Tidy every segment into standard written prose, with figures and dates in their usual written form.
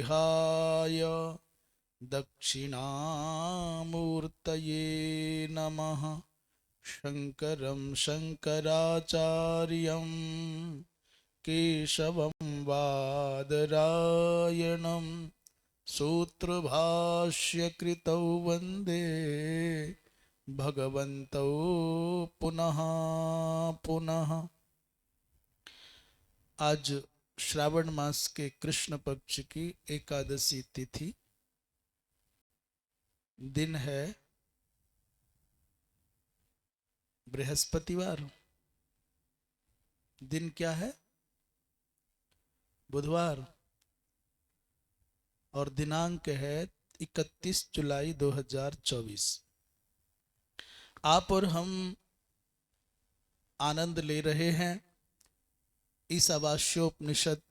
विहाय दक्षिणामूर्तये नमः। शंकरं शंकराचार्यं केशवं बादरायणं सूत्रभाष्यकृतौ वन्दे भगवन्तौ पुनः पुनः। आज श्रावण मास के कृष्ण पक्ष की एकादशी तिथि, दिन है बृहस्पतिवार। दिन क्या है? बुधवार। और दिनांक है 31 जुलाई 2024। आप और हम आनंद ले रहे हैं इस आवास्योपनिषद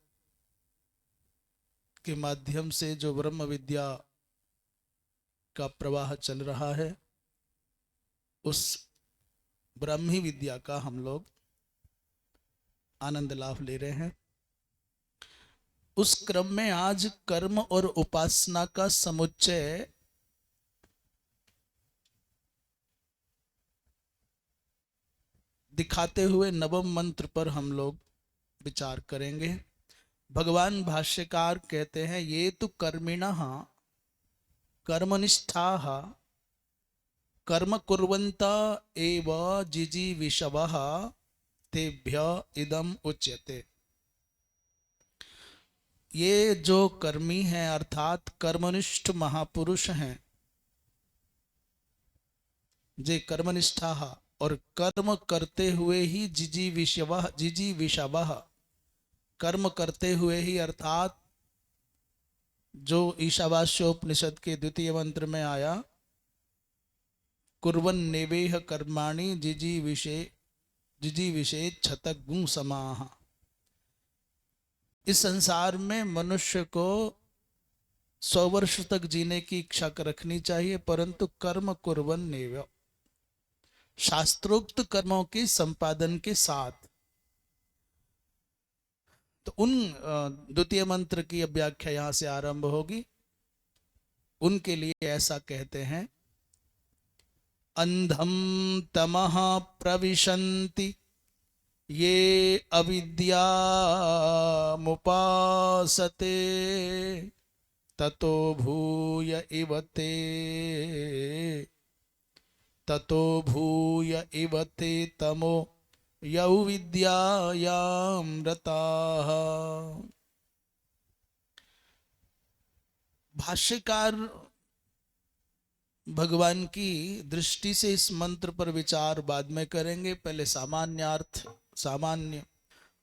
के माध्यम से जो ब्रह्म विद्या का प्रवाह चल रहा है, उस ब्रह्मी विद्या का हम लोग आनंद लाभ ले रहे हैं। उस क्रम में आज कर्म और उपासना का समुच्चय दिखाते हुए नवम मंत्र पर हम लोग विचार करेंगे। भगवान भाष्यकार कहते हैं, ये तो कर्मिणः कर्मनिष्ठाः कर्म कुर्वन्ता एव जिजीविषवः तेभ्य इदम उच्यते। ये जो कर्मी हैं अर्थात कर्मनिष्ठ महापुरुष हैं, जे कर्मनिष्ठा और कर्म करते हुए ही जिजीविषवः कर्म करते हुए ही अर्थात जो ईशावास्योपनिषद के द्वितीय मंत्र में आया, कुर्वन् नेवेह कर्माणि जिजीविषे क्षतगुं समाः। इस संसार में मनुष्य को 100 वर्ष तक जीने की इच्छा रखनी चाहिए, परंतु कर्म कुर्वन् नेवेह, शास्त्रोक्त कर्मों के संपादन के साथ। तो उन द्वितीय मंत्र की व्याख्या यहां से आरंभ होगी। उनके लिए ऐसा कहते हैं, अंधम तमः प्रविशन्ति ये अविद्यामुपासते ततो भूय इव ते तमो यौ विद्यायां रताः। भाष्यकार भगवान की दृष्टि से इस मंत्र पर विचार बाद में करेंगे। पहले सामान्य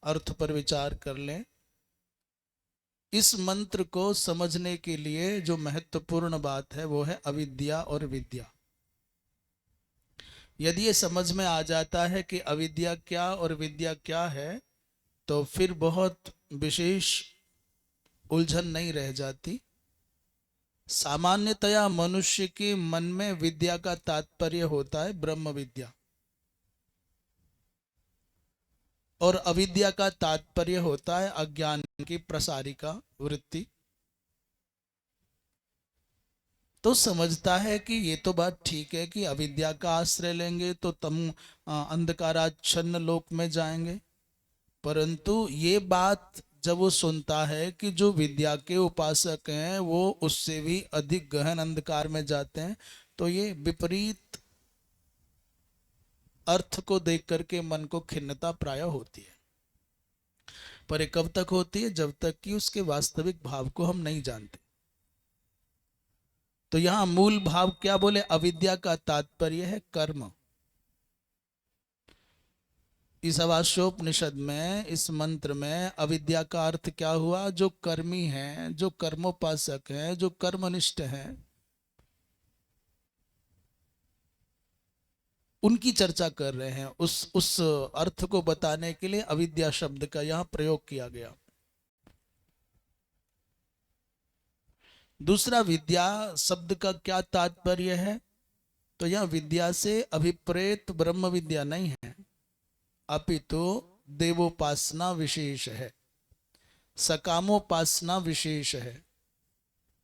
अर्थ पर विचार कर लें। इस मंत्र को समझने के लिए जो महत्वपूर्ण बात है वो है अविद्या और विद्या। यदि ये समझ में आ जाता है कि अविद्या क्या और विद्या क्या है, तो फिर बहुत विशेष उलझन नहीं रह जाती। सामान्यतया मनुष्य के मन में विद्या का तात्पर्य होता है ब्रह्म विद्या, और अविद्या का तात्पर्य होता है अज्ञान की प्रसारिका वृत्ति। तो समझता है कि ये तो बात ठीक है कि अविद्या का आश्रय लेंगे तो तम अंधकाराच्छन्न लोक में जाएंगे, परंतु ये बात जब वो सुनता है कि जो विद्या के उपासक हैं वो उससे भी अधिक गहन अंधकार में जाते हैं, तो ये विपरीत अर्थ को देख करके मन को खिन्नता प्राय होती है। पर ये कब तक होती है? जब तक कि उसके वास्तविक भाव को हम नहीं जानते। तो यहां मूल भाव क्या बोले? अविद्या का तात्पर्य है कर्म। इस आवास्योपनिषद में, इस मंत्र में अविद्या का अर्थ क्या हुआ? जो कर्मी हैं, जो कर्मोपासक हैं, जो कर्मनिष्ठ हैं, उनकी चर्चा कर रहे हैं। उस अर्थ को बताने के लिए अविद्या शब्द का यहां प्रयोग किया गया। दूसरा, विद्या शब्द का क्या तात्पर्य है? तो यह विद्या से अभिप्रेत ब्रह्म विद्या नहीं है, अपितु देवोपासना विशेष है, सकामोपासना विशेष है।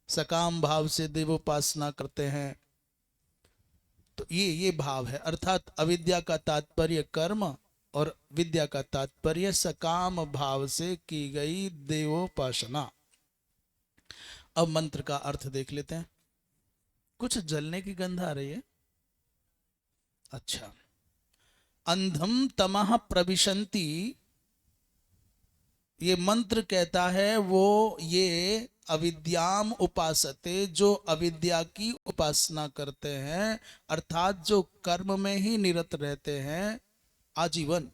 सकाम भाव से देवोपासना करते हैं। तो ये भाव है, अर्थात अविद्या का तात्पर्य कर्म और विद्या का तात्पर्य सकाम भाव से की गई देवोपासना। अब मंत्र का अर्थ देख लेते हैं। कुछ जलने की गंध आ रही है। अच्छा, अंधम तमः प्रविशन्ति, ये मंत्र कहता है वो ये अविद्याम उपासते, जो अविद्या की उपासना करते हैं, अर्थात जो कर्म में ही निरत रहते हैं आजीवन,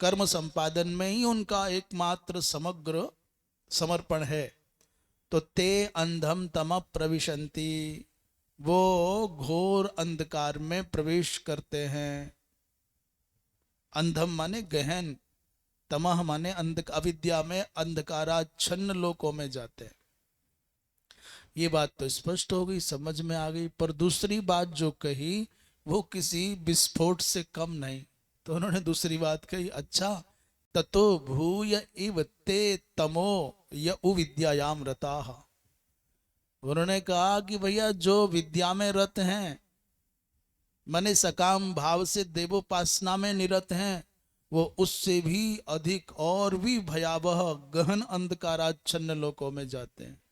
कर्म संपादन में ही उनका एकमात्र समग्र समर्पण है। तो ते अंधम तम प्रविशन्ति, वो घोर अंधकार में प्रवेश करते हैं। अंधम माने गहन, तमह माने अविद्या में अंधकाराच्छन्न लोकों में जाते हैं। ये बात तो स्पष्ट हो गई, समझ में आ गई। पर दूसरी बात जो कही वो किसी विस्फोट से कम नहीं। तो उन्होंने दूसरी बात कही, अच्छा ततो भूय इव ते तमो य विद्यायाम रताः। उन्होंने कहा कि भैया जो विद्या में रत हैं, माने सकाम भाव से देवोपासना में निरत हैं, वो उससे भी अधिक और भी भयावह गहन अंधकाराच्छन्न लोकों में जाते हैं।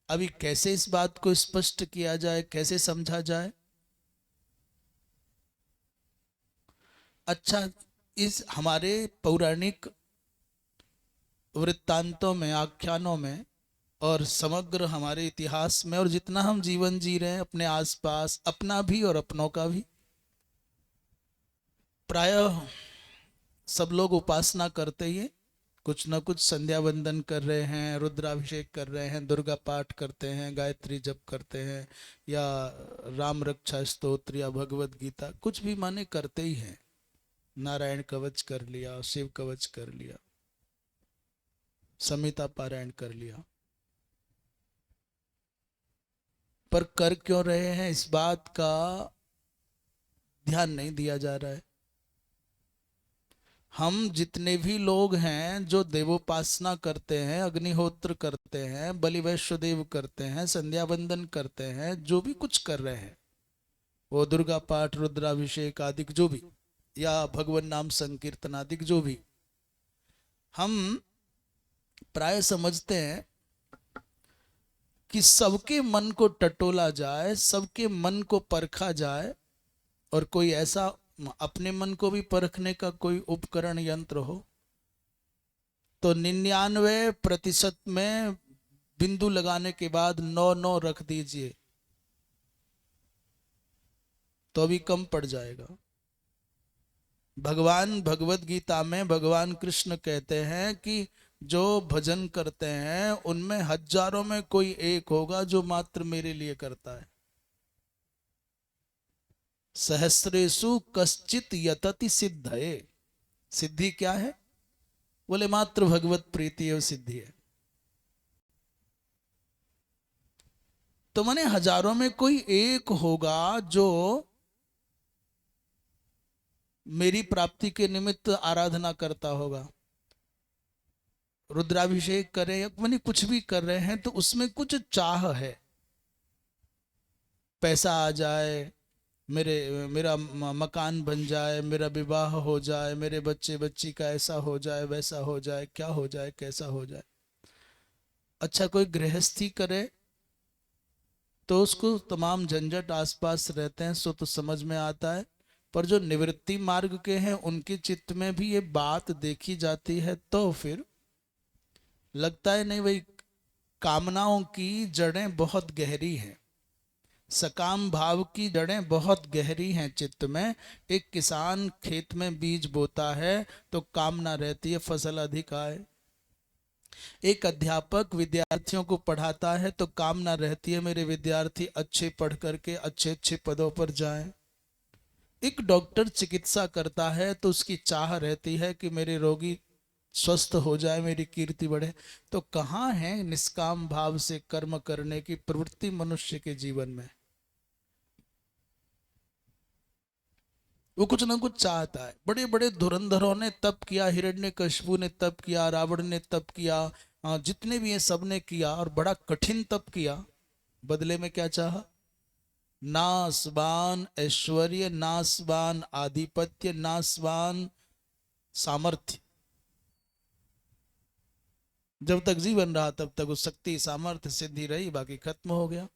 अभी कैसे इस बात को स्पष्ट किया जाए, कैसे समझा जाए? अच्छा, इस हमारे पौराणिक वृत्तांतों में, आख्यानों में और समग्र हमारे इतिहास में, और जितना हम जीवन जी रहे हैं अपने आसपास, अपना भी और अपनों का भी, प्रायः सब लोग उपासना करते ही, कुछ न कुछ संध्या वंदन कर रहे हैं, रुद्राभिषेक कर रहे हैं, दुर्गा पाठ करते हैं, गायत्री जप करते हैं, या राम रक्षा स्तोत्र या भगवत गीता, कुछ भी माने करते ही हैं। नारायण कवच कर लिया, शिव कवच कर लिया, संहिता पारायण कर लिया। पर कर क्यों रहे हैं, इस बात का ध्यान नहीं दिया जा रहा है। हम जितने भी लोग हैं जो देवोपासना करते हैं, अग्निहोत्र करते हैं, बलि वैश्वदेव करते हैं, संध्या वंदन करते हैं, जो भी कुछ कर रहे हैं, वो दुर्गा पाठ, रुद्राभिषेक आदि जो भी, या भगवान नाम संकीर्तन आदि जो भी, हम प्राय समझते हैं कि सबके मन को टटोला जाए, सबके मन को परखा जाए, और कोई ऐसा अपने मन को भी परखने का कोई उपकरण यंत्र हो, तो 99% में बिंदु लगाने के बाद 9 रख दीजिए तो अभी कम पड़ जाएगा। भगवान भगवत गीता में भगवान कृष्ण कहते हैं कि जो भजन करते हैं उनमें हजारों में कोई एक होगा जो मात्र मेरे लिए करता है। सहस्रेषु कश्चित यतति सिद्धये। सिद्धि क्या है? बोले मात्र भगवत प्रीति एवं सिद्धि है। तो माने हजारों में कोई एक होगा जो मेरी प्राप्ति के निमित्त आराधना करता होगा। रुद्राभिषेक करें या माने कुछ भी कर रहे हैं तो उसमें कुछ चाह है, पैसा आ जाए, मेरा मकान बन जाए, मेरा विवाह हो जाए, मेरे बच्चे बच्ची का ऐसा हो जाए, वैसा हो जाए, क्या हो जाए, कैसा हो जाए। अच्छा, कोई गृहस्थी करे तो उसको तमाम झंझट आसपास रहते हैं, सो तो समझ में आता है। पर जो निवृत्ति मार्ग के हैं उनके चित्त में भी ये बात देखी जाती है, तो फिर लगता है नहीं भाई, कामनाओं की जड़ें बहुत गहरी हैं, सकाम भाव की जड़ें बहुत गहरी हैं चित्त में। एक किसान खेत में बीज बोता है तो कामना रहती है फसल अधिक आए। एक अध्यापक विद्यार्थियों को पढ़ाता है तो कामना रहती है मेरे विद्यार्थी अच्छे पढ़ करके अच्छे अच्छे पदों पर जाएं। एक डॉक्टर चिकित्सा करता है तो उसकी चाह रहती है कि मेरे रोगी स्वस्थ हो जाए, मेरी कीर्ति बढ़े। तो कहाँ है निष्काम भाव से कर्म करने की प्रवृत्ति मनुष्य के जीवन में? वो कुछ ना कुछ चाहता है। बड़े बड़े धुरंधरों ने तप किया, हिरण्यकशिपु ने तप किया, रावण ने तप किया, जितने भी हैं सब ने किया और बड़ा कठिन तप किया। बदले में क्या चाहा? नासवान ऐश्वर्य, नासवान आधिपत्य, नासवान सामर्थ्य। जब तक जीवन रहा तब तक वो शक्ति सामर्थ्य सिद्धि रही, बाकी खत्म हो गया।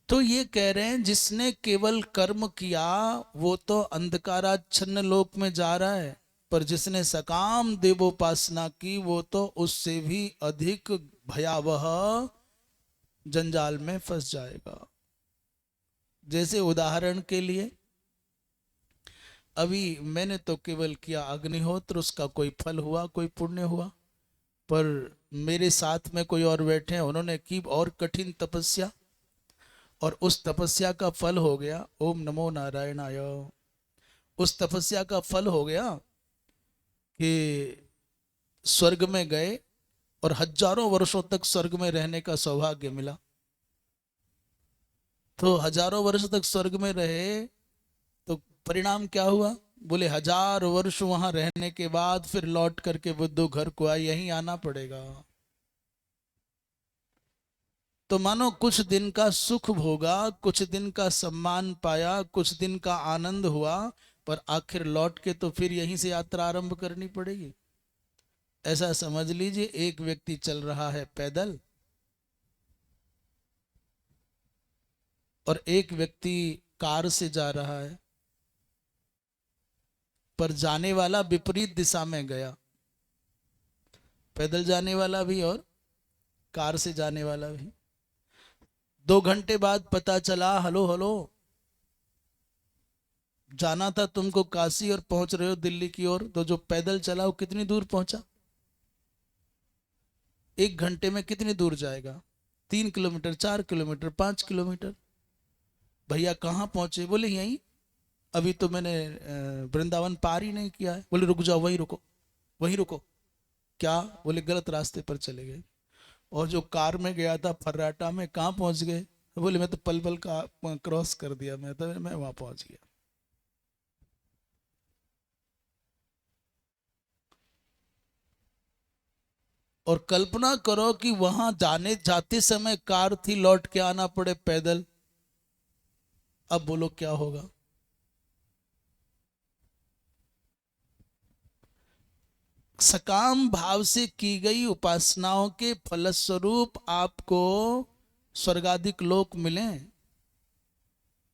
तो ये कह रहे हैं जिसने केवल कर्म किया वो तो अंधकाराच्छन्न लोक में जा रहा है, पर जिसने सकाम देवोपासना की वो तो उससे भी अधिक भयावह जंजाल में फंस जाएगा। जैसे उदाहरण के लिए, अभी मैंने तो केवल किया अग्निहोत्र, उसका कोई फल हुआ, कोई पुण्य हुआ, पर मेरे साथ में कोई और बैठे हैं, उन्होंने की और कठिन तपस्या, और उस तपस्या का फल हो गया ओम नमो नारायणाय। उस तपस्या का फल हो गया कि स्वर्ग में गए और हजारों वर्षों तक स्वर्ग में रहने का सौभाग्य मिला। तो हजारों वर्ष तक स्वर्ग में रहे तो परिणाम क्या हुआ? बोले 1000 वर्ष वहां रहने के बाद फिर लौट करके बुद्धू घर को आए, यहीं आना पड़ेगा। तो मानो कुछ दिन का सुख भोगा, कुछ दिन का सम्मान पाया, कुछ दिन का आनंद हुआ, पर आखिर लौट के तो फिर यहीं से यात्रा आरंभ करनी पड़ेगी। ऐसा समझ लीजिए, एक व्यक्ति चल रहा है पैदल और एक व्यक्ति कार से जा रहा है, पर जाने वाला विपरीत दिशा में गया। पैदल जाने वाला भी और कार से जाने वाला भी। 2 घंटे बाद पता चला, हेलो हेलो, जाना था तुमको काशी और पहुंच रहे हो दिल्ली की ओर, तो जो पैदल चला वो कितनी दूर पहुंचा? 1 घंटे में कितनी दूर जाएगा? 3 किलोमीटर, 4 किलोमीटर, 5 किलोमीटर। भैया कहाँ पहुंचे? बोले यहीं, अभी तो मैंने वृंदावन पार ही नहीं किया है। बोले रुक जाओ, वहीं रुको, वहीं रुको। क्या? बोले गलत रास्ते पर चले गए। और जो कार में गया था फर्राटा में, कहाँ पहुंच गए? बोले मैं तो पल पल का क्रॉस कर दिया, मैं वहां पहुंच गया। और कल्पना करो कि वहां जाने जाते समय कार थी, लौट के आना पड़े पैदल। अब बोलो क्या होगा? सकाम भाव से की गई उपासनाओं के फलस्वरूप आपको स्वर्गाधिक लोक मिले,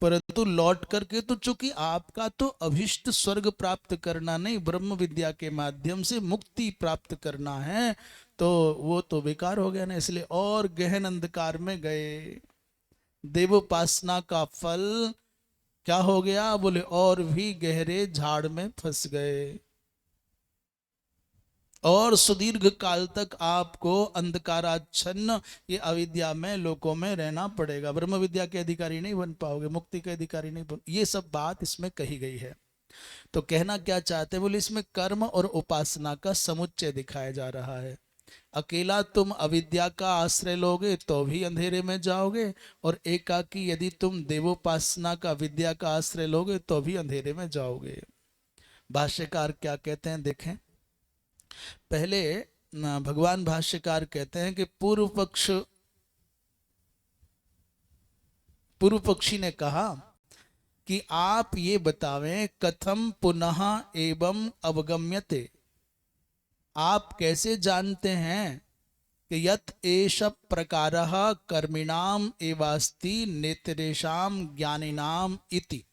परंतु लौट करके तो चूंकि आपका तो अभिष्ट स्वर्ग प्राप्त करना नहीं, ब्रह्म विद्या के माध्यम से मुक्ति प्राप्त करना है, तो वो तो बेकार हो गया ना। इसलिए और गहन अंधकार में गए। देवोपासना का फल क्या हो गया? बोले और भी गहरे झाड़ में फंस गए, और सुदीर्घ काल तक आपको अंधकाराच्छन्न ये अविद्या में लोकों में रहना पड़ेगा। ब्रह्म विद्या के अधिकारी नहीं बन पाओगे, मुक्ति के अधिकारी नहीं बन। ये सब बात इसमें कही गई है। तो कहना क्या चाहते हैं? बोले इसमें कर्म और उपासना का समुच्चय दिखाया जा रहा है। अकेला तुम अविद्या का आश्रय लोगे तो भी अंधेरे में जाओगे, और एकाकी यदि तुम देवोपासना का, विद्या का आश्रय लोगे तो भी अंधेरे में जाओगे। भाष्यकार क्या कहते हैं देखें। पहले भगवान भाष्यकार कहते हैं कि पूर्व पक्षी ने कहा कि आप ये बतावें कथम पुनः एवं अवगम्यते, आप कैसे जानते हैं कि यत एष प्रकारः कर्मिणाम एवास्ति नेतरेषाम ज्ञानिनाम इति।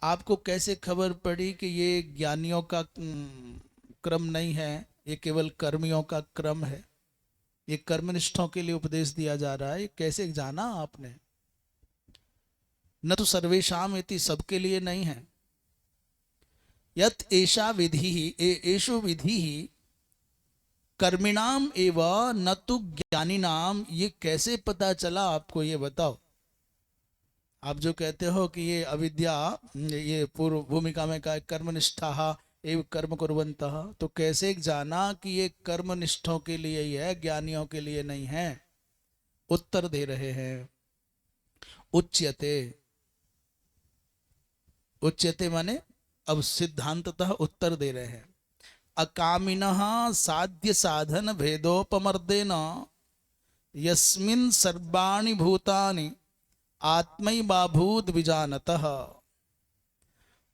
आपको कैसे खबर पड़ी कि ये ज्ञानियों का क्रम नहीं है, ये केवल कर्मियों का क्रम है, ये कर्मनिष्ठों के लिए उपदेश दिया जा रहा है? ये कैसे जाना आपने? न तो सर्वेशाम इति, सबके लिए नहीं है। यत एषा विधि एषु विधि कर्मिणाम एवं न तो ज्ञानिनाम, ये कैसे पता चला आपको? ये बताओ। आप जो कहते हो कि ये अविद्या, ये पूर्व भूमिका में का कर्मनिष्ठा एवं कर्म कुर्वन्तः, तो कैसे जाना कि ये कर्मनिष्ठों के लिए ही है, ज्ञानियों के लिए नहीं है? उत्तर दे रहे हैं, उच्यते, उच्यते माने अब सिद्धांततः उत्तर दे रहे हैं। अकामिनः साध्य साधन भेदोपमर्देन यस्मिन् सर्वाणि भूतानि आत्मैवाभूत विजानतः।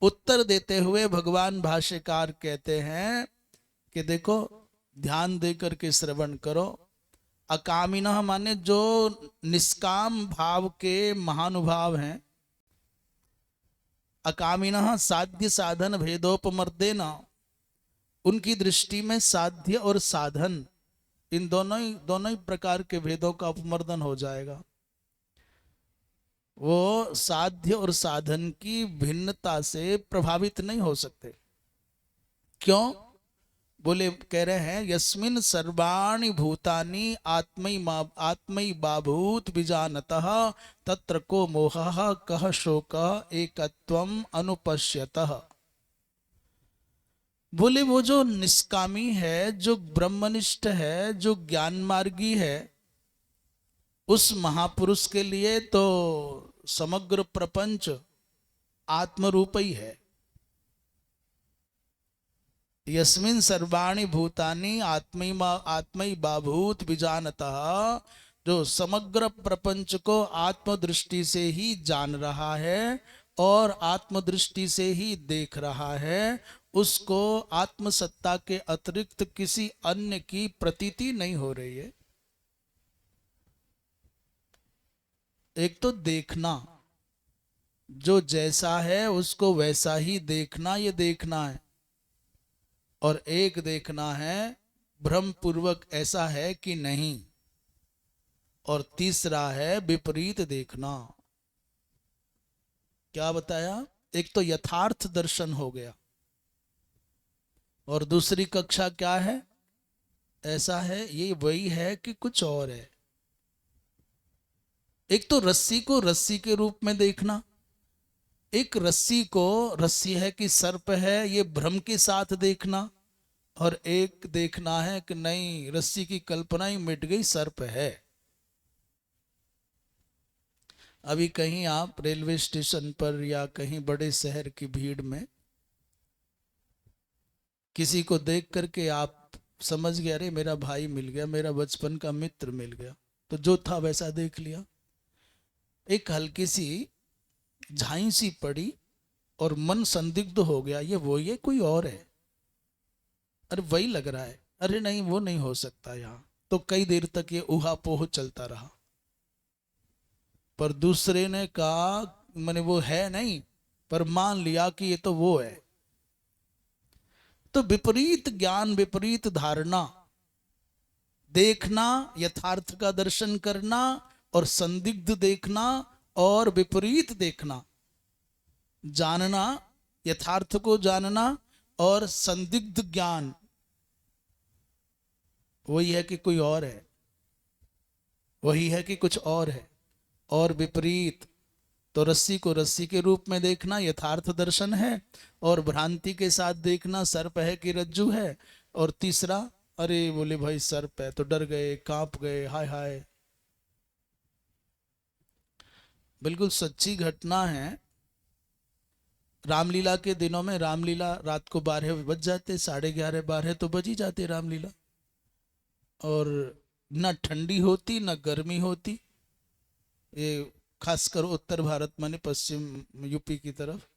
उत्तर देते हुए भगवान भाष्यकार कहते हैं कि देखो, ध्यान देकर के श्रवण करो। अकामिनः माने जो निष्काम भाव के महानुभाव हैं। अकामिनः साध्य साधन भेदोपमर्देन, उनकी दृष्टि में साध्य और साधन इन दोनों ही प्रकार के भेदों का अपमर्दन हो जाएगा। वो साध्य और साधन की भिन्नता से प्रभावित नहीं हो सकते। क्यों? बोले, कह रहे हैं यस्मिन् सर्वाणि भूतानि आत्मैवाभूत विजानतः तत्र को मोहः कः शोकः एकत्वम् अनुपश्यतः। बोले, वो जो निष्कामी है, जो ब्रह्मनिष्ठ है, जो ज्ञान मार्गी है, उस महापुरुष के लिए तो समग्र प्रपंच आत्मरूप ही है। यस्मिन् सर्वाणि भूतानि आत्मैवाभूत विजानतः, जो समग्र प्रपंच को आत्मदृष्टि से ही जान रहा है और आत्मदृष्टि से ही देख रहा है, उसको आत्मसत्ता के अतिरिक्त किसी अन्य की प्रतीति नहीं हो रही है। एक तो देखना, जो जैसा है उसको वैसा ही देखना, ये देखना है। और एक देखना है भ्रम पूर्वक ऐसा है कि नहीं। और तीसरा है विपरीत देखना। क्या बताया? एक तो यथार्थ दर्शन हो गया, और दूसरी कक्षा क्या है? ऐसा है, ये वही है कि कुछ और है। एक तो रस्सी को रस्सी के रूप में देखना, एक रस्सी को रस्सी है कि सर्प है, ये भ्रम के साथ देखना। और एक देखना है कि नहीं, रस्सी की कल्पना ही मिट गई, सर्प है। अभी कहीं आप रेलवे स्टेशन पर या कहीं बड़े शहर की भीड़ में किसी को देख करके आप समझ गए, अरे मेरा भाई मिल गया, मेरा बचपन का मित्र मिल गया, तो जो था वैसा देख लिया। एक हल्की सी झाई सी पड़ी और मन संदिग्ध हो गया, ये वो, ये कोई और है, अरे वही लग रहा है, अरे नहीं वो नहीं हो सकता यहाँ। तो कई देर तक ये ऊहापोह चलता रहा। पर दूसरे ने कहा, मैंने वो है नहीं, पर मान लिया कि ये तो वो है। तो विपरीत ज्ञान, विपरीत धारणा, देखना, यथार्थ का दर्शन करना, और संदिग्ध देखना और विपरीत देखना, जानना, यथार्थ को जानना और संदिग्ध ज्ञान, वही है कि कोई और है, वही है कि कुछ और है। और विपरीत तो रस्सी को रस्सी के रूप में देखना यथार्थ दर्शन है, और भ्रांति के साथ देखना सर्प है कि रज्जू है। और तीसरा, अरे बोले भाई सर्प है, तो डर गए, कांप गए, हाय हाय। बिल्कुल सच्ची घटना है। रामलीला के दिनों में, रामलीला रात को 12 बज जाते, 11:30 12 तो बज ही जाते रामलीला। और ना ठंडी होती ना गर्मी होती, ये खासकर उत्तर भारत माने पश्चिम यूपी की तरफ।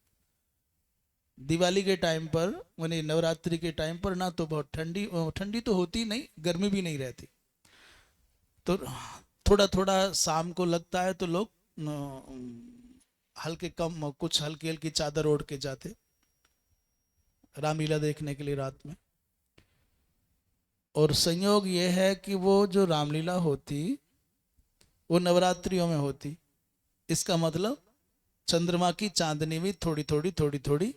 दिवाली के टाइम पर माने नवरात्रि के टाइम पर ना तो बहुत ठंडी, ठंडी तो होती नहीं, गर्मी भी नहीं रहती। तो थोड़ा थोड़ा शाम को लगता है तो लोग हल्के कम, कुछ हल्की हल्की चादर ओढ़ के जाते रामलीला देखने के लिए रात में। और संयोग ये है कि वो जो रामलीला होती वो नवरात्रियों में होती। इसका मतलब चंद्रमा की चांदनी भी थोड़ी थोड़ी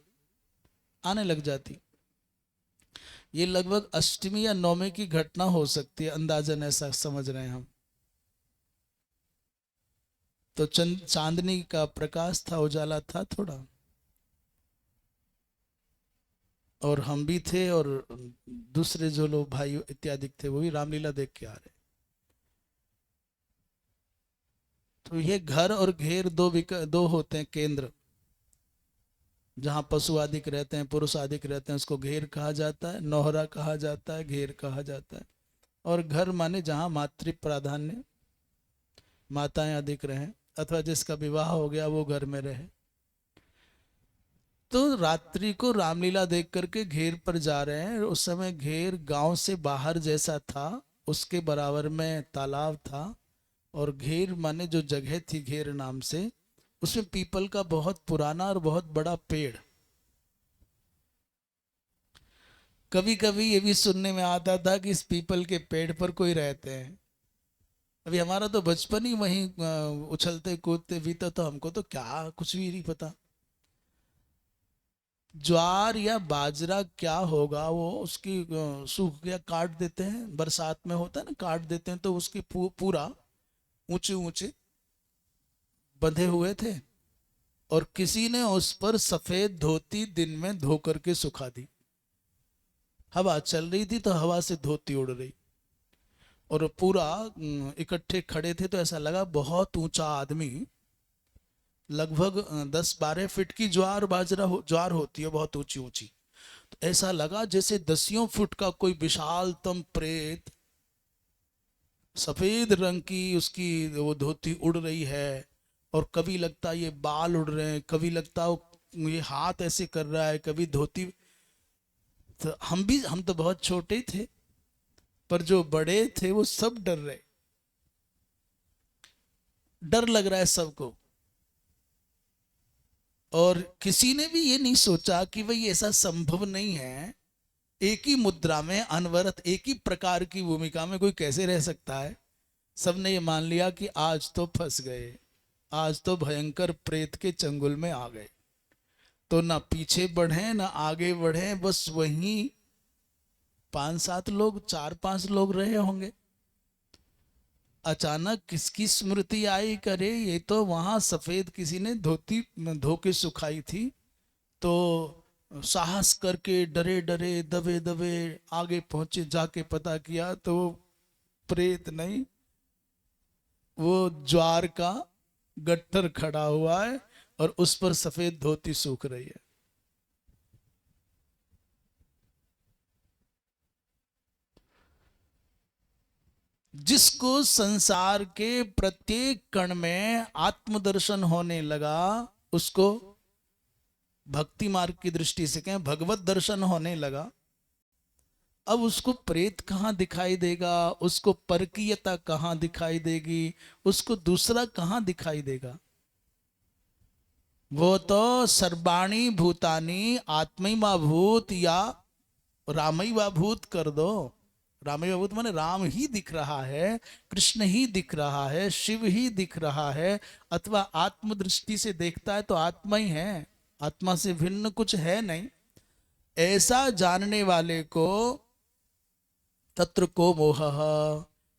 आने लग जाती। ये लगभग अष्टमी या नवमी की घटना हो सकती है, अंदाजन ऐसा समझ रहे हैं हम। तो चांदनी का प्रकाश था, उजाला था थोड़ा, और हम भी थे, और दूसरे जो लोग भाई इत्यादि थे वो भी रामलीला देख के आ रहे। तो ये घर और घेर दो होते हैं केंद्र। जहाँ पशु आदिक रहते हैं, पुरुष आदिक रहते हैं, उसको घेर कहा जाता है, नौहरा कहा जाता है, घेर कहा जाता है। और घर माने जहाँ मातृ प्राधान्य, माताएं अधिक रहें, अथवा जिसका विवाह हो गया वो घर में रहे। तो रात्रि को रामलीला देख करके घेर पर जा रहे हैं। उस समय घेर गांव से बाहर जैसा था, उसके बराबर में तालाब था। और घेर माने जो जगह थी घेर नाम से, उसमें पीपल का बहुत पुराना और बहुत बड़ा पेड़। कभी कभी ये भी सुनने में आता था कि इस पीपल के पेड़ पर कोई रहते हैं। अभी हमारा तो बचपन ही वहीं उछलते कूदते बीता, तो हमको तो क्या कुछ भी नहीं पता। ज्वार या बाजरा क्या होगा, वो उसकी सूख गया, काट देते हैं, बरसात में होता है ना, काट देते हैं, तो उसकी पूरा ऊंचे ऊंचे बंधे हुए थे। और किसी ने उस पर सफेद धोती दिन में धो करके सुखा दी। हवा चल रही थी तो हवा से धोती उड़ रही, और पूरा इकट्ठे खड़े थे, तो ऐसा लगा बहुत ऊंचा आदमी, लगभग 10-12 फीट की ज्वार बाजरा ज्वार होती है बहुत ऊंची ऊंची। तो ऐसा लगा जैसे 10 फुट का कोई विशालतम प्रेत, सफेद रंग की उसकी वो धोती उड़ रही है। और कभी लगता है ये बाल उड़ रहे हैं, कभी लगता है ये हाथ ऐसे कर रहा है, कभी धोती। तो हम तो बहुत छोटे थे, पर जो बड़े थे वो सब डर रहे, डर लग रहा है सबको। और किसी ने भी ये नहीं सोचा कि भाई ऐसा संभव नहीं है, एक ही मुद्रा में अनवरत एक ही प्रकार की भूमिका में कोई कैसे रह सकता है। सबने ये मान लिया कि आज तो फंस गए, आज तो भयंकर प्रेत के चंगुल में आ गए। तो ना पीछे बढ़े ना आगे बढ़े, बस वहीं 5-7 लोग, 4-5 लोग रहे होंगे। अचानक किसकी स्मृति आई, करे ये तो वहां सफेद किसी ने धोती धो के सुखाई थी। तो साहस करके डरे डरे दबे दबे आगे पहुंचे, जाके पता किया तो वो प्रेत नहीं, वो ज्वार का गट्ठर खड़ा हुआ है और उस पर सफेद धोती सूख रही है। जिसको संसार के प्रत्येक कण में आत्मदर्शन होने लगा, उसको भक्ति मार्ग की दृष्टि से कहें भगवत दर्शन होने लगा। अब उसको प्रेत कहाँ दिखाई देगा, उसको परकीयता कहाँ दिखाई देगी, उसको दूसरा कहाँ दिखाई देगा। वो तो सर्वाणी भूतानी आत्मैवा भूत या रामैवा भूत कर दो। रामैवा भूत माने राम ही दिख रहा है, कृष्ण ही दिख रहा है, शिव ही दिख रहा है। अथवा आत्मदृष्टि से देखता है तो आत्मा ही है, आत्मा से भिन्न कुछ है नहीं। ऐसा जानने वाले को तत्र को मोह,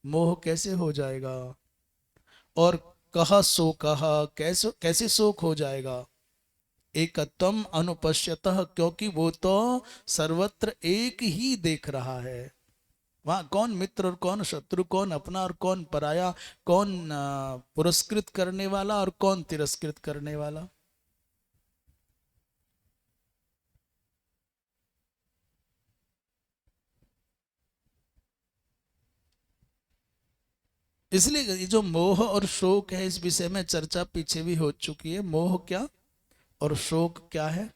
मोह कैसे हो जाएगा। और कह सो कह, कैसे कैसे शोक हो जाएगा। एकत्वम अनुपश्यतः, क्योंकि वो तो सर्वत्र एक ही देख रहा है। वहां कौन मित्र और कौन शत्रु, कौन अपना और कौन पराया, कौन पुरस्कृत करने वाला और कौन तिरस्कृत करने वाला। इसलिए ये जो मोह और शोक है, इस विषय में चर्चा पीछे भी हो चुकी है। मोह क्या और शोक क्या है।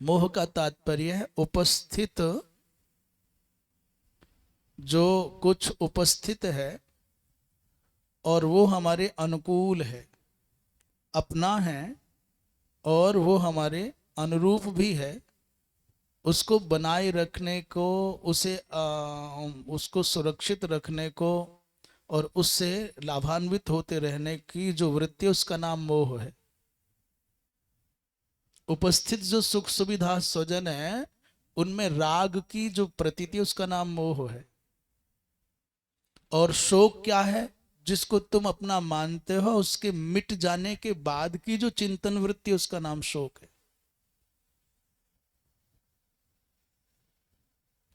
मोह का तात्पर्य है उपस्थित, जो कुछ उपस्थित है और वो हमारे अनुकूल है, अपना है, और वो हमारे अनुरूप भी है, उसको बनाए रखने को, उसे उसको सुरक्षित रखने को और उससे लाभान्वित होते रहने की जो वृत्ति है, उसका नाम मोह है। उपस्थित जो सुख सुविधा स्वजन है, उनमें राग की जो प्रतीति है, उसका नाम मोह है। और शोक क्या है, जिसको तुम अपना मानते हो, उसके मिट जाने के बाद की जो चिंतन वृत्ति, उसका नाम शोक है।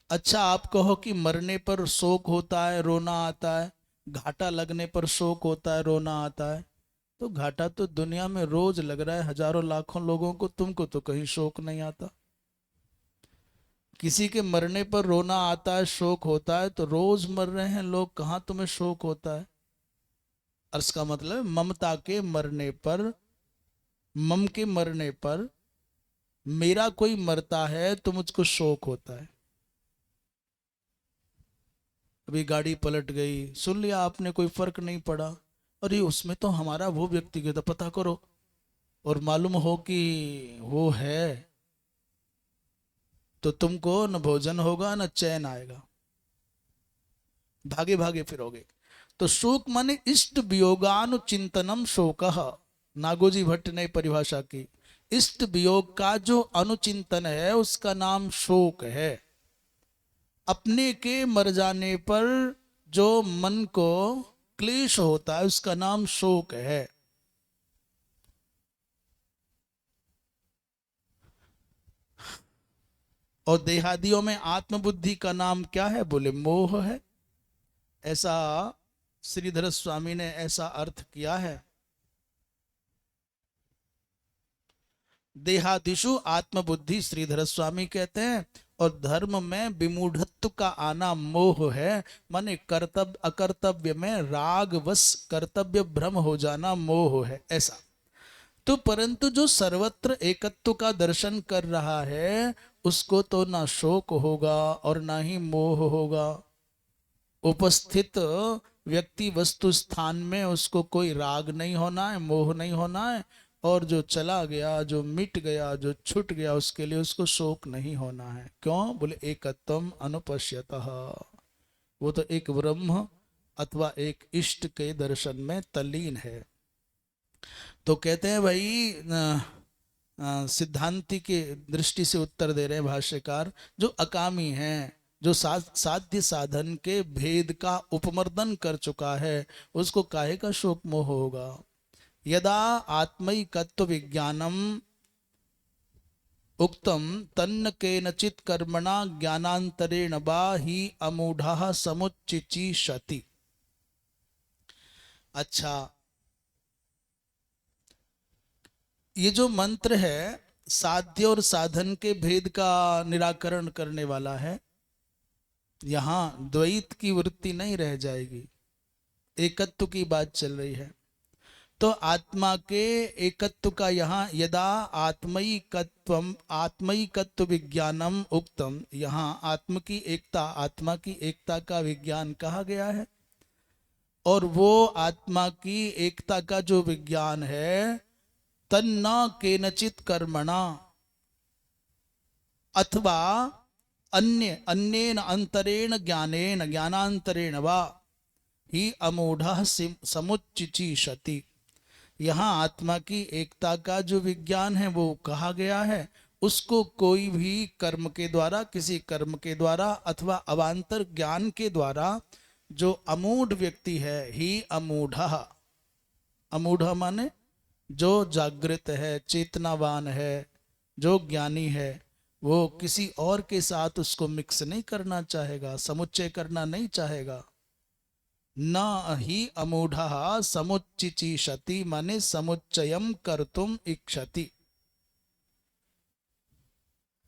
अच्छा, आप कहो कि मरने पर शोक होता है, रोना आता है, घाटा लगने पर शोक होता है, रोना आता है, तो घाटा तो दुनिया में रोज लग रहा है हजारों लाखों लोगों को, तुमको तो कहीं शोक नहीं आता। किसी के मरने पर रोना आता है, शोक होता है, तो रोज मर रहे हैं लोग, कहां तुम्हें शोक होता है? और इसका मतलब ममता के मरने पर, मम के मरने पर मेरा कोई मरता है तो मुझको शोक होता है। अभी गाड़ी पलट गई, सुन लिया आपने, कोई फर्क नहीं पड़ा, अरे उसमें तो हमारा वो व्यक्ति गया था, पता करो, और मालूम हो कि वो है, तो तुमको न भोजन होगा न चैन आएगा, भागे भागे फिरोगे। तो शोक माने इष्ट वियोगानुचिंतनम शोक। नागोजी भट्ट ने परिभाषा की, इष्ट वियोग का जो अनुचिंतन है उसका नाम शोक है। अपने के मर जाने पर जो मन को क्लेश होता है उसका नाम शोक है। और देहादियों में आत्मबुद्धि का नाम क्या है? बोले मोह है। ऐसा श्रीधर स्वामी ने ऐसा अर्थ किया है। देहादिशु आत्मबुद्धि श्रीधर स्वामी कहते हैं, और धर्म में विमूढ़त्व का आना मोह है, माने कर्तव्य अकर्तव्य में राग वश कर्तव्य भ्रम हो जाना मोह है, ऐसा। तो परंतु जो सर्वत्र एकत्व का दर्शन कर रहा है उसको तो ना शोक होगा और ना ही मोह होगा। उपस्थित व्यक्ति वस्तु स्थान में उसको कोई राग नहीं होना है, मोह नहीं होना है, और जो चला गया, जो मिट गया, जो छूट गया, उसके लिए उसको शोक नहीं होना है। क्यों? बोले एकत्वम अनुपश्यतः, वो तो एक ब्रह्म अथवा एक इष्ट के दर्शन में तल्लीन है। तो कहते हैं भाई, सिद्धांति के दृष्टि से उत्तर दे रहे हैं भाष्यकार, जो अकामी है, जो साध्य साधन के भेद का उपमर्दन कर चुका है, उसको काहे का शोक मोह होगा। यदा आत्मैकत्व विज्ञानम उक्तम तन्न केनचित कर्मणा ज्ञानांतरेण वा ही अमूढ़ः समुच्चिचिषति। अच्छा, ये जो मंत्र है साध्य और साधन के भेद का निराकरण करने वाला है। यहां द्वैत की वृत्ति नहीं रह जाएगी, एकत्व की बात चल रही है। तो आत्मा के एकत्व का यहाँ यदा आत्मैकत्वम आत्मैकत्व विज्ञानम उक्तम, यहाँ आत्म की एकता, आत्मा की एकता का विज्ञान कहा गया है। और वो आत्मा की एकता का जो विज्ञान है, तन्न केनचित कर्मणा अथवा अन्य अन्येन अंतरेण ज्ञानेन ज्ञानांतरेण वा ही अमूढ़ः समुच्चिचिषति। यहाँ आत्मा की एकता का जो विज्ञान है वो कहा गया है, उसको कोई भी कर्म के द्वारा, किसी कर्म के द्वारा अथवा अवान्तर ज्ञान के द्वारा जो अमूढ़ व्यक्ति है, ही अमूढ़ः, अमूढ़ माने जो जागृत है, चेतनावान है, जो ज्ञानी है, वो किसी और के साथ उसको मिक्स नहीं करना चाहेगा, समुच्चय करना नहीं चाहेगा। न ही अमूढ़ः समुच्चिचिषति माने समुच्चयम कर्तुम इच्छति।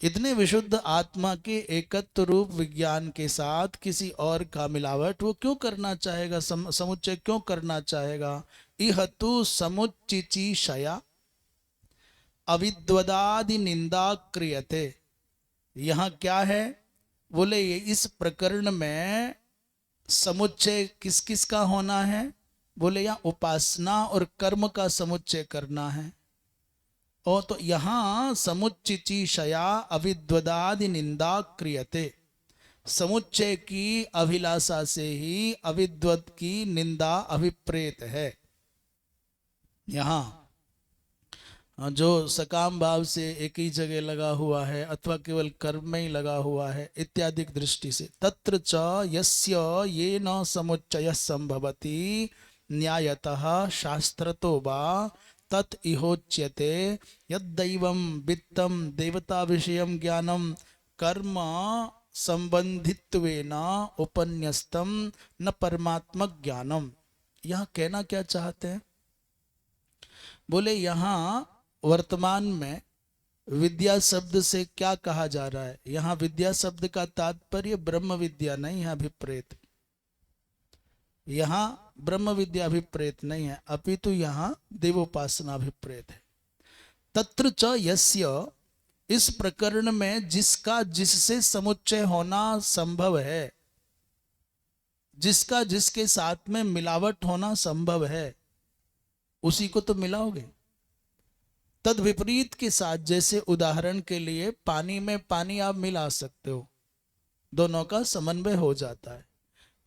इतने विशुद्ध आत्मा के एकत्व रूप विज्ञान के साथ किसी और का मिलावट वो क्यों करना चाहेगा, समुच्चय क्यों करना चाहेगा। इह तु समुच्चिचिषया अविद्वदादि निंदा क्रियते। यहाँ क्या है? बोले ये इस प्रकरण में समुच्चय किस किस का होना है? बोले यहाँ उपासना और कर्म का समुच्चय करना है। और तो यहाँ समुच्चिचिषया अविद्वदादि निंदा क्रियते, समुच्चय की अभिलाषा से ही अविद्वत की निंदा अभिप्रेत है। यहाँ जो सकाम भाव से एक ही जगह लगा हुआ है अथवा केवल कर्म में ही लगा हुआ है इत्यादि दृष्टि से, तत्र च यस्य ये न समुच्चय संभवति न्यायतः शास्त्रतो वा तत् इहोच्यते यद्दैवं वित्तं देवता विषयं ज्ञानं कर्म संबंधित्वेन उपन्यस्तम न परमात्मक ज्ञानम। यहाँ कहना क्या चाहते हैं? बोले यहाँ वर्तमान में विद्या शब्द से क्या कहा जा रहा है? यहाँ विद्या शब्द का तात्पर्य ब्रह्म विद्या नहीं है, अभिप्रेत। यहाँ ब्रह्म विद्या अभिप्रेत नहीं है, अपितु यहाँ देवोपासना अभिप्रेत है। तत्र च यस्य, इस प्रकरण में जिसका जिससे समुच्चय होना संभव है, जिसका जिसके साथ में मिलावट होना संभव है, उसी को तो मिलाओगे। तद विपरीत के साथ, जैसे उदाहरण के लिए पानी में पानी आप मिला सकते हो, दोनों का समन्वय हो जाता है।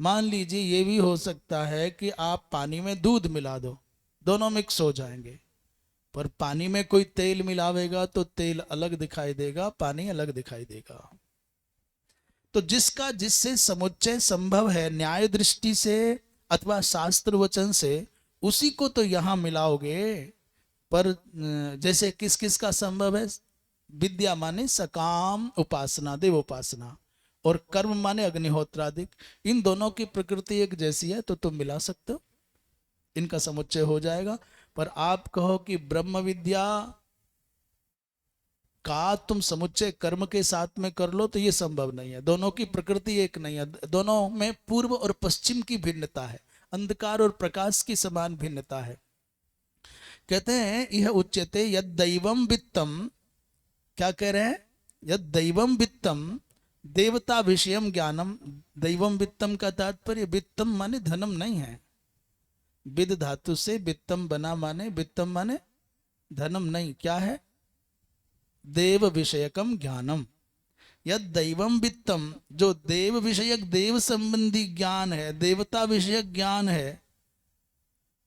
मान लीजिए ये भी हो सकता है कि आप पानी में दूध मिला दो, दोनों मिक्स हो जाएंगे, पर पानी में कोई तेल मिलावेगा तो तेल अलग दिखाई देगा, पानी अलग दिखाई देगा। तो जिसका जिससे समुच्चय संभव है न्याय दृष्टि से अथवा शास्त्र वचन से, उसी को तो यहां मिलाओगे। पर जैसे किस किस का संभव है? विद्या माने सकाम उपासना, देवोपासना, और कर्म माने अग्निहोत्रादिक। इन दोनों की प्रकृति एक जैसी है तो तुम मिला सकते हो, इनका समुच्चय हो जाएगा। पर आप कहो कि ब्रह्म विद्या का तुम समुच्चय कर्म के साथ में कर लो, तो ये संभव नहीं है। दोनों की प्रकृति एक नहीं है, दोनों में पूर्व और पश्चिम की भिन्नता है, अंधकार और प्रकाश की समान भिन्नता है। कहते हैं यह उच्यते यद दैवम वित्तम, क्या कह रहे हैं? यद दैवम वित्तम देवता विषयम ज्ञानम। दैवम वित्तम का तात्पर्य वित्तम माने धनम नहीं है, विद धातु से वित्तम बना, माने वित्तम माने धनम नहीं, क्या है? देव विषयकम ज्ञानम। यद दैवम वित्तम, जो देव विषयक, देव संबंधी ज्ञान है, देवता विषयक ज्ञान है,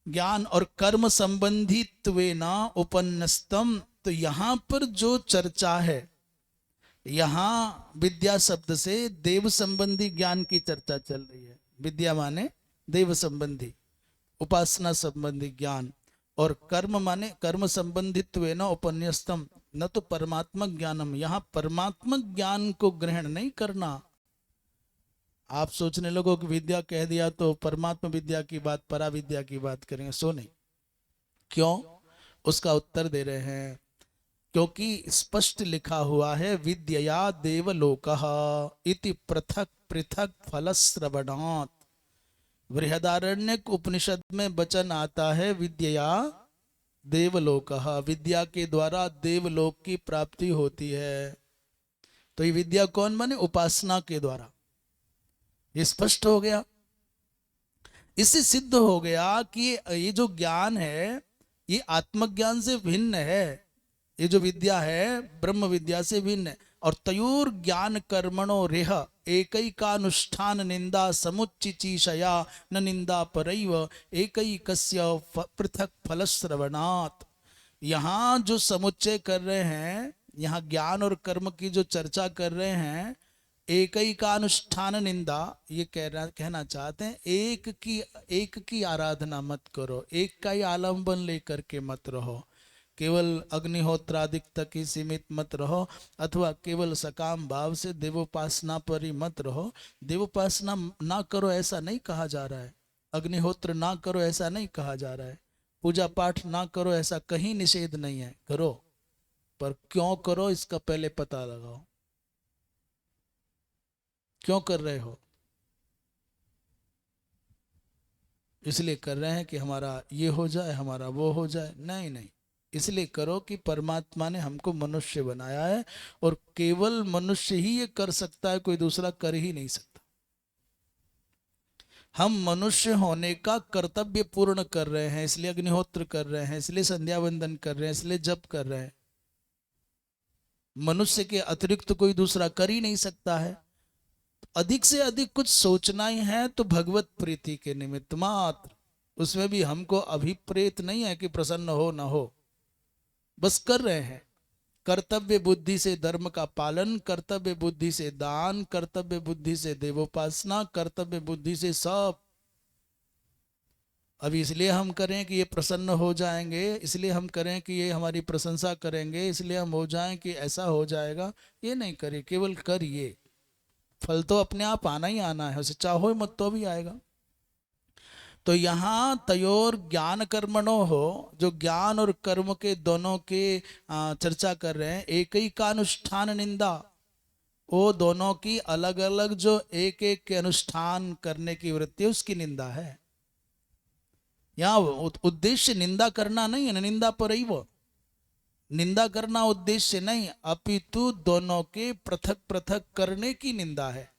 ज्ञान और कर्म संबंधित्वेना उपन्नस्तम। तो यहां पर जो चर्चा है, यहां विद्या शब्द से देव संबंधी ज्ञान की चर्चा चल रही है। विद्या माने देव संबंधी, उपासना संबंधी ज्ञान, और कर्म माने कर्म संबंधित्वेना उपन्यस्तम, न तो परमात्मक ज्ञानम। यहां परमात्मक ज्ञान को ग्रहण नहीं करना। आप सोचने लगो कि विद्या कह दिया तो परमात्मा विद्या की बात, परा विद्या की बात करेंगे, सो नहीं। क्यों? उसका उत्तर दे रहे हैं, क्योंकि स्पष्ट लिखा हुआ है विद्या देवलोकः इति पृथक पृथक फलश्रवणात्। बृहदारण्यक उपनिषद में वचन आता है विद्या देवलोकः, विद्या के द्वारा देवलोक की प्राप्ति होती है। तो ये विद्या कौन बने? उपासना के द्वारा। ये स्पष्ट हो गया। इससे सिद्ध हो गया कि ये जो ज्ञान है ये आत्मज्ञान से भिन्न है, ये जो विद्या है ब्रह्म विद्या से भिन्न है। और तयोर ज्ञान कर्मणो रेह एकैकानुष्ठान निंदा समुच्चिचीषया न निंदा परैव एकैकस्य पृथक फलश्रवणात्। यहाँ जो समुच्चय कर रहे हैं, यहाँ ज्ञान और कर्म की जो चर्चा कर रहे हैं, एक ही का अनुष्ठान निंदा, ये कहना चाहते हैं एक की आराधना मत करो, एक का ही आलंबन लेकर के मत रहो, केवल अग्निहोत्रादिक तक ही सीमित मत रहो, अथवा केवल सकाम भाव से देवोपासना पर ही मत रहो। देवोपासना ना करो ऐसा नहीं कहा जा रहा है, अग्निहोत्र ना करो ऐसा नहीं कहा जा रहा है, पूजा पाठ ना करो ऐसा कहीं निषेध नहीं है, करो, पर क्यों करो इसका पहले पता लगाओ। क्यों कर रहे हो? इसलिए कर रहे हैं कि हमारा ये हो जाए, हमारा वो हो जाए? नहीं नहीं, इसलिए करो कि परमात्मा ने हमको मनुष्य बनाया है, और केवल मनुष्य ही ये कर सकता है, कोई दूसरा कर ही नहीं सकता। हम मनुष्य होने का कर्तव्य पूर्ण कर रहे हैं, इसलिए अग्निहोत्र कर रहे हैं, इसलिए संध्या वंदन कर रहे हैं, इसलिए जप कर रहे हैं। मनुष्य के अतिरिक्त कोई दूसरा कर ही नहीं सकता है। अधिक से अधिक कुछ सोचना ही है तो भगवत प्रीति के निमित्त मात्र, उसमें भी हमको अभिप्रेत नहीं है कि प्रसन्न हो ना हो, बस कर रहे हैं। कर्तव्य बुद्धि से धर्म का पालन, कर्तव्य बुद्धि से दान, कर्तव्य बुद्धि से देवोपासना, कर्तव्य बुद्धि से सब। अभी इसलिए हम करें कि ये प्रसन्न हो जाएंगे, इसलिए हम करें कि ये हमारी प्रशंसा करेंगे, इसलिए हम हो जाएं कि ऐसा हो जाएगा, ये नहीं करिए, केवल करिए। फल तो अपने आप आना ही आना है, उसे चाहो मत तो भी आएगा। तो यहाँ तयोर ज्ञान कर्मणो हो, जो ज्ञान और कर्म के दोनों के चर्चा कर रहे हैं, एक ही का अनुष्ठान निंदा, वो दोनों की अलग अलग जो एक एक के अनुष्ठान करने की वृत्ति उसकी निंदा है। यहाँ उद्देश्य निंदा करना नहीं है, निंदा पर ही वो निंदा करना उद्देश्य नहीं, अपितु दोनों के पृथक पृथक करने की निंदा है।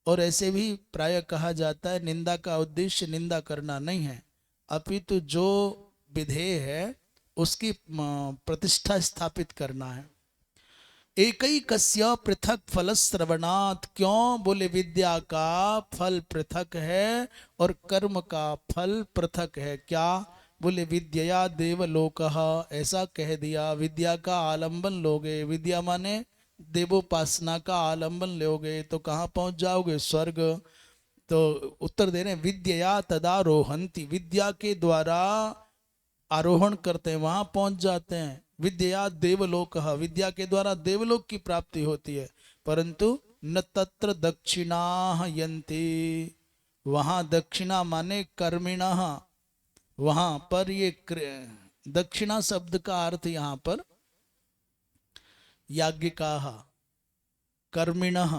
और ऐसे भी प्राय कहा जाता है निंदा का उद्देश्य निंदा करना नहीं है, अपितु जो विधेय है उसकी प्रतिष्ठा स्थापित करना है। एक ही कस्य पृथक फल श्रवणात्, क्यों बोले विद्या का फल पृथक है और कर्म का फल पृथक है। क्या बोले विद्या देवलोकः, ऐसा कह दिया, विद्या का आलंबन लोगे, विद्या माने देवोपासना का आलंबन लोगे तो कहाँ पहुंच जाओगे, स्वर्ग। तो उत्तर दे रहे हैं विद्या तदारोहंति, विद्या के द्वारा आरोहण करते हैं वहां पहुंच जाते हैं। विद्या देवलोक, विद्या के द्वारा देवलोक की प्राप्ति होती है, परंतु न तत्र दक्षिणा यन्ति, वहां दक्षिणा माने कर्मिणा, वहां पर ये दक्षिणा शब्द का अर्थ यहां पर याज्ञिकाः कर्मिणः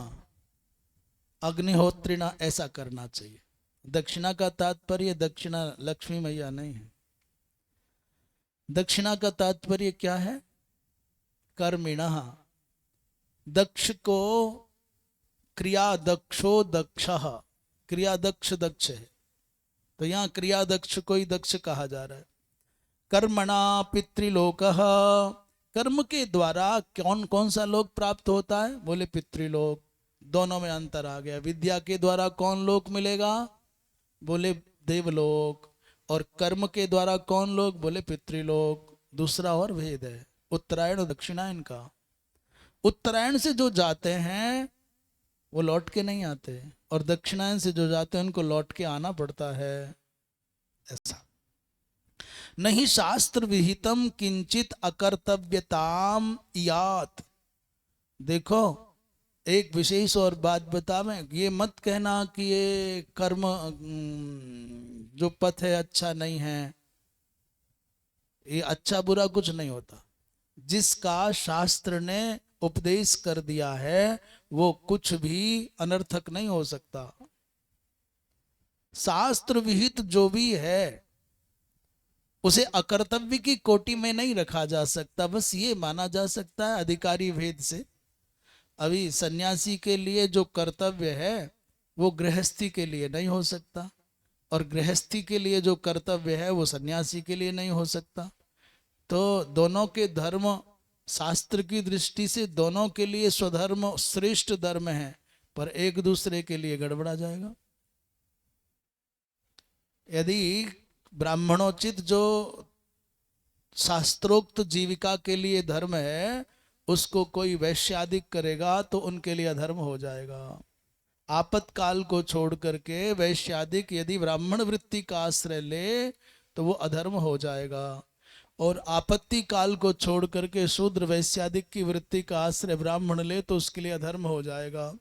अग्निहोत्रिणा ऐसा करना चाहिए। दक्षिणा का तात्पर्य दक्षिणा लक्ष्मी मैया नहीं है, दक्षिणा का तात्पर्य क्या है, कर्मिणः। दक्ष को क्रिया दक्षो दक्षः, क्रिया दक्ष दक्ष है, तो यहाँ क्रिया दक्ष को ही दक्ष कहा जा रहा है। कर्मणा पितृलोकः, कर्म के द्वारा कौन कौन सा लोक प्राप्त होता है, बोले पितृलोक। दोनों में अंतर आ गया, विद्या के द्वारा कौन लोक मिलेगा, बोले देवलोक, और कर्म के द्वारा कौन लोक, बोले पितृलोक। दूसरा और भेद है उत्तरायण और दक्षिणायन का। उत्तरायण से जो जाते हैं वो लौट के नहीं आते, और दक्षिणायन से जो जाते हैं उनको लौट के आना पड़ता है, ऐसा। नहीं शास्त्र विहितम किंचित अकर्तव्यताम यात। देखो एक विशेष और बात बतावें, ये मत कहना कि ये कर्म जो पथ है अच्छा नहीं है, ये अच्छा बुरा कुछ नहीं होता। जिसका शास्त्र ने उपदेश कर दिया है वो कुछ भी अनर्थक नहीं हो सकता। शास्त्र विहित जो भी है उसे अकर्तव्य की कोटि में नहीं रखा जा सकता, बस ये माना जा सकता है अधिकारी भेद से। अभी सन्यासी के लिए जो कर्तव्य है वो गृहस्थी के लिए नहीं हो सकता, और गृहस्थी के लिए जो कर्तव्य है वो सन्यासी के लिए नहीं हो सकता। तो दोनों के धर्म शास्त्र की दृष्टि से दोनों के लिए स्वधर्म श्रेष्ठ धर्म है, पर एक दूसरे के लिए गड़बड़ा जाएगा। यदि ब्राह्मणोचित जो शास्त्रोक्त जीविका के लिए धर्म है उसको कोई वैश्यादिक करेगा तो उनके लिए अधर्म हो जाएगा। आपत्काल को छोड़ करके वैश्यादिक यदि ब्राह्मण वृत्ति का आश्रय ले तो वो अधर्म हो जाएगा, और आपत्ति काल को छोड़ करके शूद्र वैश्यादिक की वृत्ति का आश्रय ब्राह्मण ले तो उसके लिए अधर्म हो जाएगा।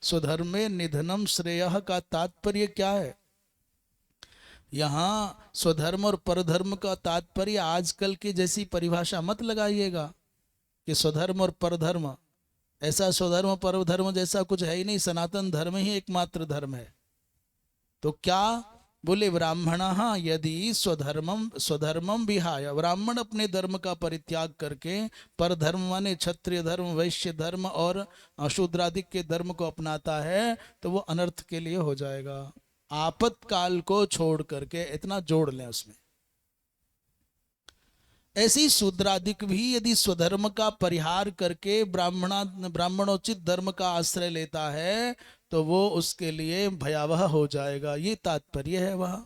स्वधर्मे निधनम श्रेयः का तात्पर्य क्या है, यहाँ स्वधर्म और परधर्म का तात्पर्य आजकल की जैसी परिभाषा मत लगाइएगा कि स्वधर्म और परधर्म, ऐसा स्वधर्म परधर्म जैसा कुछ है ही नहीं, सनातन धर्म ही एकमात्र धर्म है। तो क्या बोले ब्राह्मण यदि स्वधर्मम विहाय, ब्राह्मण अपने धर्म का परित्याग करके परधर्म माने क्षत्रिय धर्म वैश्य धर्म और शूद्रादिक के धर्म को अपनाता है तो वो अनर्थ के लिए हो जाएगा। आपत्काल को छोड़ करके इतना जोड़ लें उसमें। ऐसे ही शूद्रादिक भी यदि स्वधर्म का परिहार करके ब्राह्मणोचित धर्म का आश्रय लेता है तो वो उसके लिए भयावह हो जाएगा, ये तात्पर्य है वह।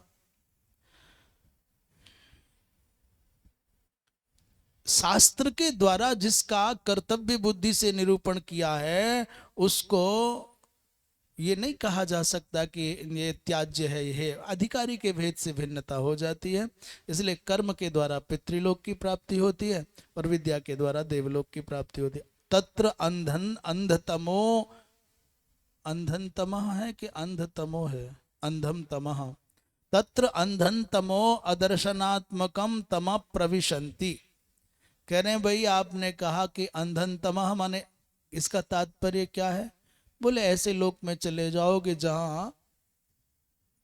शास्त्र के द्वारा जिसका कर्तव्य बुद्धि से निरूपण किया है उसको ये नहीं कहा जा सकता कि ये त्याज्य है, ये अधिकारी के भेद से भिन्नता हो जाती है। इसलिए कर्म के द्वारा पितृलोक की प्राप्ति होती है और विद्या के द्वारा देवलोक की प्राप्ति होती है। तत्र अंधतमो, अंधन तमः है कि अंधतमो है, अंधम तमः, तत्र अंधन तमो अदर्शनात्मकम तम प्रविशन्ति। कह रहे हैं भाई आपने कहा कि अंधन तमह माने इसका तात्पर्य क्या है? बोले ऐसे लोक में चले जाओगे जहां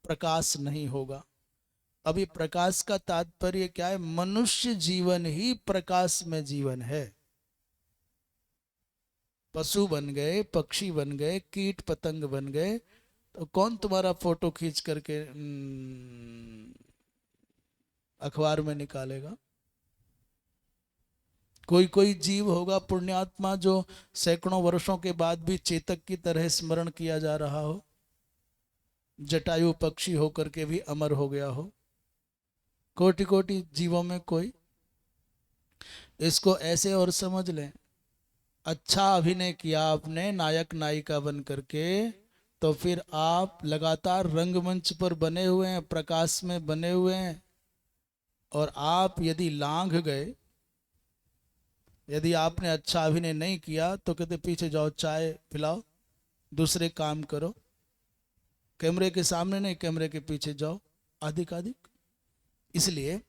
प्रकाश नहीं होगा। अभी प्रकाश का तात्पर्य क्या है? मनुष्य जीवन ही प्रकाश में जीवन है। पशु बन गए, पक्षी बन गए, कीट पतंग बन गए, तो कौन तुम्हारा फोटो खींच करके अखबार में निकालेगा? कोई कोई जीव होगा पुण्यात्मा जो सैकड़ों वर्षों के बाद भी चेतक की तरह स्मरण किया जा रहा हो, जटायु पक्षी होकर के भी अमर हो गया हो। कोटि कोटि जीवों में कोई। इसको ऐसे और समझ लें, अच्छा अभिनय किया आपने नायक नायिका बन करके, तो फिर आप लगातार रंगमंच पर बने हुए हैं, प्रकाश में बने हुए हैं, और आप यदि लांघ गए, यदि आपने अच्छा अभिनय नहीं किया तो कहते पीछे जाओ, चाय पिलाओ, दूसरे काम करो, कैमरे के सामने नहीं कैमरे के पीछे जाओ, अधिक अधिक। इसलिए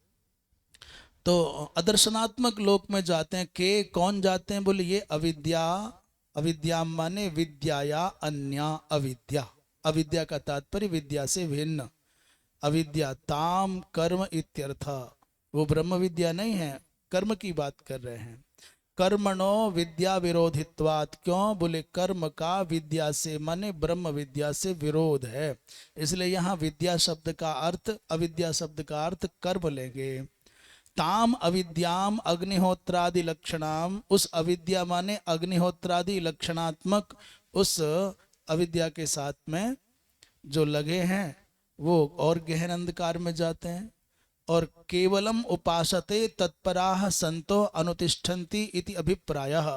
तो अदर्शनात्मक लोक में जाते हैं। के कौन जाते हैं? बोले ये अविद्या। अविद्या माने विद्या या अन्या अविद्या। अविद्या का तात्पर्य विद्या से भिन्न। अविद्या ताम कर्म इत्यर्थ। वो ब्रह्म विद्या नहीं है, कर्म की बात कर रहे हैं। कर्मणो विद्या विरोधित्वात्। क्यों? बोले कर्म का विद्या से माने ब्रह्म विद्या से विरोध है, इसलिए यहाँ विद्या शब्द का अर्थ, अविद्या शब्द का अर्थ कर्म लेंगे। ताम अविद्याम अग्निहोत्रादि लक्षणाम। उस अविद्या माने अग्निहोत्रादि लक्षणात्मक उस अविद्या के साथ में जो लगे हैं वो और गहन अंधकार में जाते हैं। और केवलम उपासते तत्पराः संतो अनुतिष्ठन्ति इति अभिप्रायः।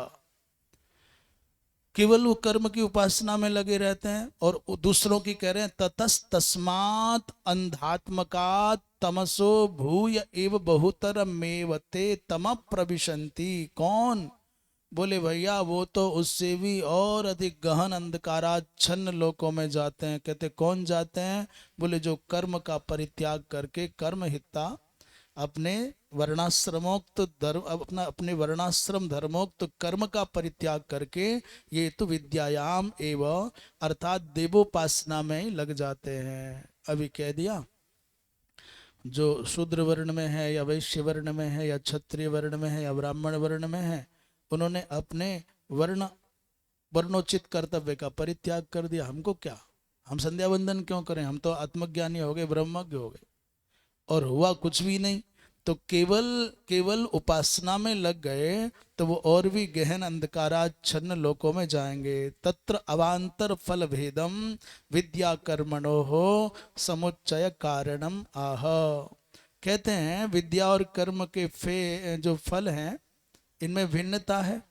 केवल वो कर्म की उपासना में लगे रहते हैं और दूसरों की कह रहे हैं ततस्तस्मात् अंधात्मकात् तमसो भूय एव बहुतरमेवते तम प्रविशन्ति। कौन? बोले भैया वो तो उससे भी और अधिक गहन अंधकाराच्छन्न लोकों में जाते हैं। कहते कौन जाते हैं? बोले जो कर्म का परित्याग करके कर्महिता अपने वर्णाश्रमोक्त धर्म, अपने वर्णाश्रम धर्मोक्त कर्म का परित्याग करके ये तो विद्यायाम एवं अर्थात देवोपासना में लग जाते हैं। अभी कह दिया जो शूद्र वर्ण में है या वैश्य वर्ण में है या क्षत्रिय वर्ण में है या ब्राह्मण वर्ण में है, उन्होंने अपने वर्णोचित कर्तव्य का परित्याग कर दिया। हमको क्या, हम संध्या वंदन क्यों करें? हम तो आत्मज्ञानी हो गए, ब्रह्मज्ञ हो गए, और हुआ कुछ भी नहीं। तो केवल उपासना में लग गए तो वो और भी गहन अंधकाराच्छन्न लोकों में जाएंगे। तत्र अवांतर फल भेदम विद्या कर्मणो हो समुच्चय कारणम आह। कहते हैं विद्या और कर्म के जो फल हैं इनमें भिन्नता है,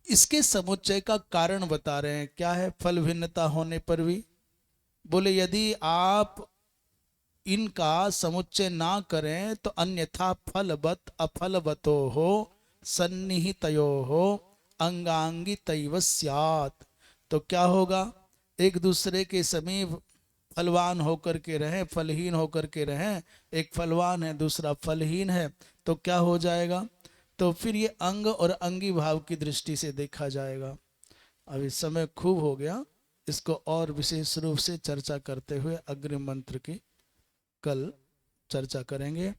इसके समुच्चय का कारण बता रहे हैं। क्या है फल भिन्नता होने पर भी? बोले यदि आप इनका समुच्चय ना करें तो अन्यथा फलवत अफलवतो हो सन्निहितयो हो अंगांगी तैव स्यात्। तो क्या होगा? एक दूसरे के समीप फलवान होकर के रहें, फलहीन होकर के रहें। एक फलवान है दूसरा फलहीन है, तो क्या हो जाएगा? तो फिर ये अंग और अंगी भाव की दृष्टि से देखा जाएगा। अभी समय खूब हो गया, इसको और विशेष रूप से चर्चा करते हुए अग्रिम मंत्र की कल चर्चा करेंगे।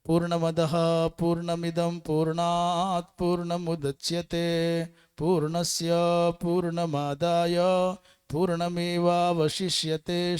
पूर्णमदः पूर्णमिदं पूर्णात् पूर्णमुदच्यते पूर्णस्य पूर्णमादाय पूर्णमेवावशिष्यते।